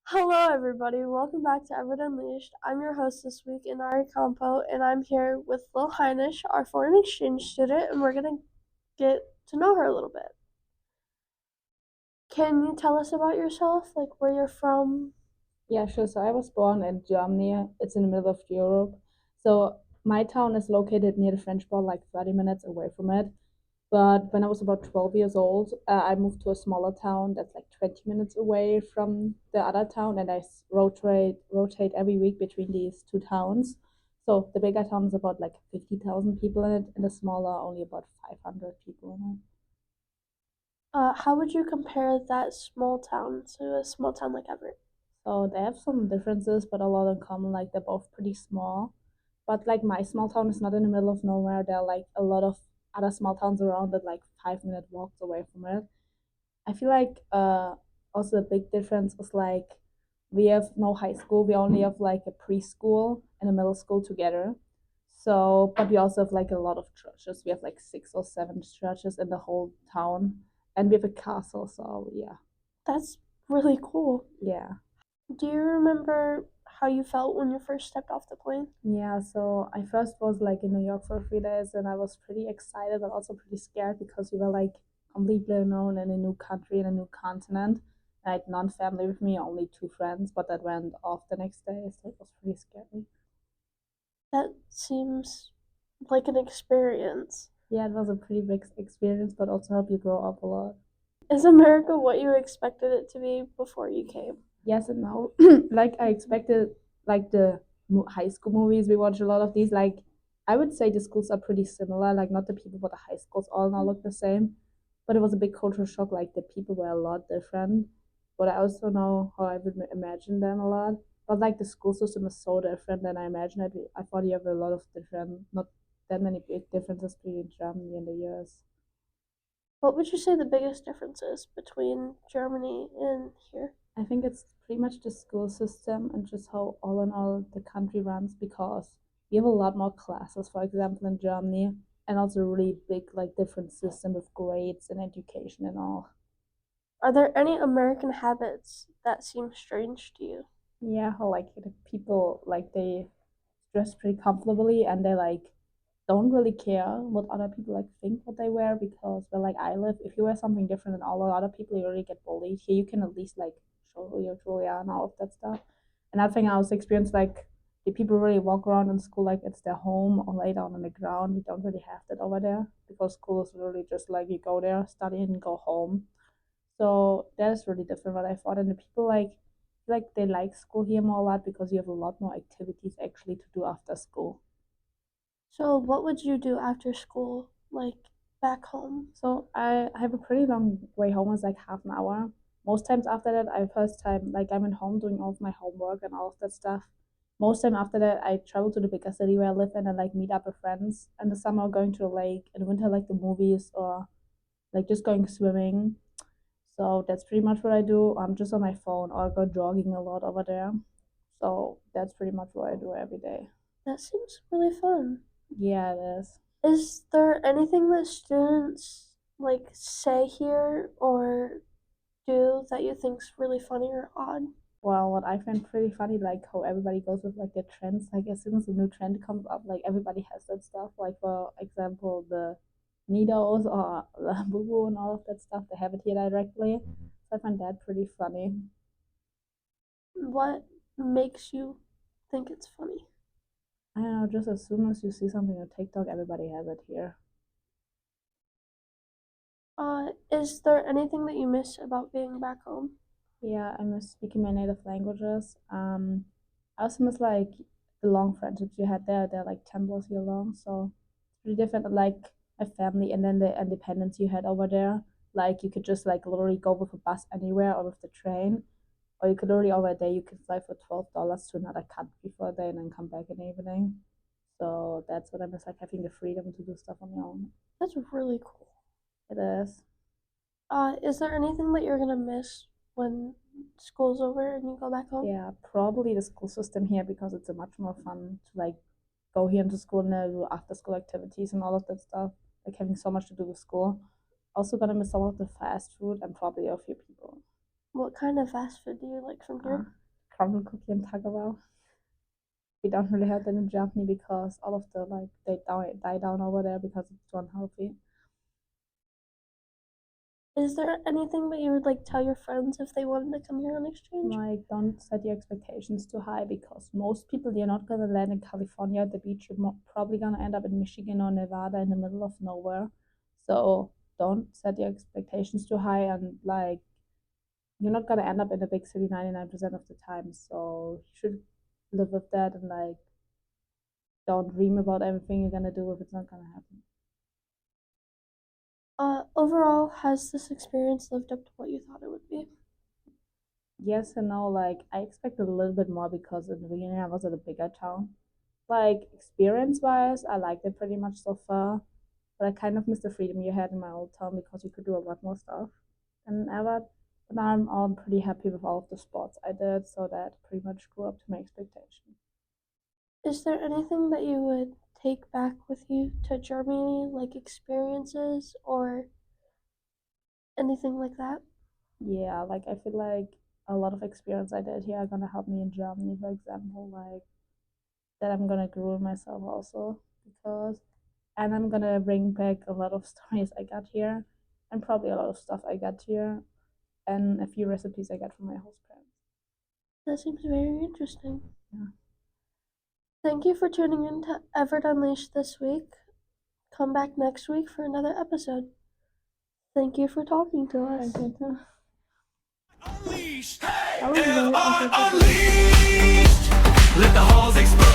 Hello, everybody. Welcome back to Evart Unleashed. I'm your host this week, Inari Campo, and I'm here with Lil Heinisch, our foreign exchange student, and we're going to get to know her a little bit. Can you tell us about yourself, like where you're from? Yeah, sure. So I was born in Germany. It's in the middle of Europe. So my town is located near the French border, like 30 minutes away from it. But when I was about 12 years old, I moved to a smaller town that's like 20 minutes away from the other town, and I rotate every week between these two towns. So the bigger town is about like 50,000 people in it, and the smaller only about 500 people in it. How would you compare that small town to a small town like Everett? So they have some differences, but a lot in common. Like they're both pretty small. But like my small town is not in the middle of nowhere. There are like a lot of other small towns around that, like 5 minute walks away from it. I feel like also a big difference is like we have no high school. We only have like a preschool and a middle school together. So, but we also have like a lot of churches. We have like 6 or 7 churches in the whole town, and we have a castle. So yeah, That's really cool. yeah. Do you remember how you felt when you first stepped off the plane? Yeah, so I first was like in New York for 3 days, and I was pretty excited but also pretty scared because we were like completely alone in a new country in a new continent. I had none family with me, only 2 friends, but that went off the next day, so it was pretty scary. That seems like an experience. Yeah, it was a pretty big experience, but also helped you grow up a lot. Is America what you expected it to be before you came? Yes and no. Like I expected, like the high school movies, we watch a lot of these. Like I would say the schools are pretty similar. Like not the people, but the high schools all now look the same. But it was a big cultural shock. Like the people were a lot different. But I also know how I would imagine them a lot. But like the school system is so different than I imagined it. I thought you have a lot of different, not that many big differences between Germany and the US. What would you say the biggest difference is between Germany and here? I think it's pretty much the school system and just how all in all the country runs because we have a lot more classes, for example, in Germany, and also a really big like different system with grades and education and all. Are there any American habits that seem strange to you? Yeah, how like the people like they dress pretty comfortably and they like don't really care what other people like think what they wear because where like I live, if you wear something different than all the other people, you really get bullied. Here you can at least like show who you truly are and all of that stuff. Another thing I also experienced like the people really walk around in school like it's their home or lay down on the ground. We don't really have that over there because school is really just like you go there, study and go home. So that is really different what I thought. And the people like they like school here more a lot because you have a lot more activities actually to do after school. So, what would you do after school, like back home? So I have a pretty long way home. It's like half an hour. Most times after that, I first time like I'm at home doing all of my homework and all of that stuff. Most time after that, I travel to the bigger city where I live in and like meet up with friends. In the summer, going to the lake. In the winter, like the movies or like just going swimming. So that's pretty much what I do. I'm just on my phone or I go jogging a lot over there. So that's pretty much what I do every day. That seems really fun. Yeah, it is. Is there anything that students like say here or do that you think's really funny or odd? Well, what I find pretty funny, like how everybody goes with like the trends. Like as soon as a new trend comes up, like everybody has that stuff. Like for example, the needles or the boo boo and all of that stuff. They have it here directly. So I find that pretty funny. What makes you think it's funny? I don't know. Just as soon as you see something on TikTok, everybody has it here. Is there anything that you miss about being back home? Yeah, I miss speaking my native languages. I also miss like the long friendships you had there. They're like 10 plus year long, so it's pretty different. Like a family, and then the independence you had over there. Like you could just like literally go with a bus anywhere or with the train, or you could literally over a day you could fly for $12 to another country for a day and then come back in the evening. So that's what I miss, like having the freedom to do stuff on your own. That's really cool. It is. Is there anything that you're gonna miss when school's over and you go back home? Yeah, probably the school system here because it's a much more fun to like go here into school and do after school activities and all of that stuff. Like having so much to do with school. Also gonna miss some of the fast food and probably a few people. What kind of fast food do you like from here? Crumble cookie and Taco Bell. We don't really have that in Germany because all of the like they die down over there because it's too unhealthy. Is there anything that you would like tell your friends if they wanted to come here on exchange? Like, don't set your expectations too high because most people you're not gonna land in California at the beach. You're probably gonna end up in Michigan or Nevada in the middle of nowhere. So don't set your expectations too high, and like you're not gonna end up in a big city 99% of the time. So you should live with that and like don't dream about everything you're gonna do if it's not gonna happen. Overall, has this experience lived up to what you thought it would be? Yes and no. Like I expected a little bit more because in the beginning I was at a bigger town. Like experience wise, I liked it pretty much so far. But I kind of missed the freedom you had in my old town because you could do a lot more stuff than ever. But now I'm all pretty happy with all of the sports I did, so that pretty much grew up to my expectations. Is there anything that you would take back with you to Germany, like experiences or anything like that? Yeah, like I feel like a lot of experience I did here are gonna help me in Germany, for example, like that I'm gonna grow myself also because and I'm gonna bring back a lot of stories I got here and probably a lot of stuff I got here and a few recipes I got from my host parents. That seems very interesting. Yeah. Thank you for tuning in to Evart Unleashed this week. Come back next week for another episode. Thank you for talking to us. Thank you. That was very awkward. Unleashed. Let the halls explode.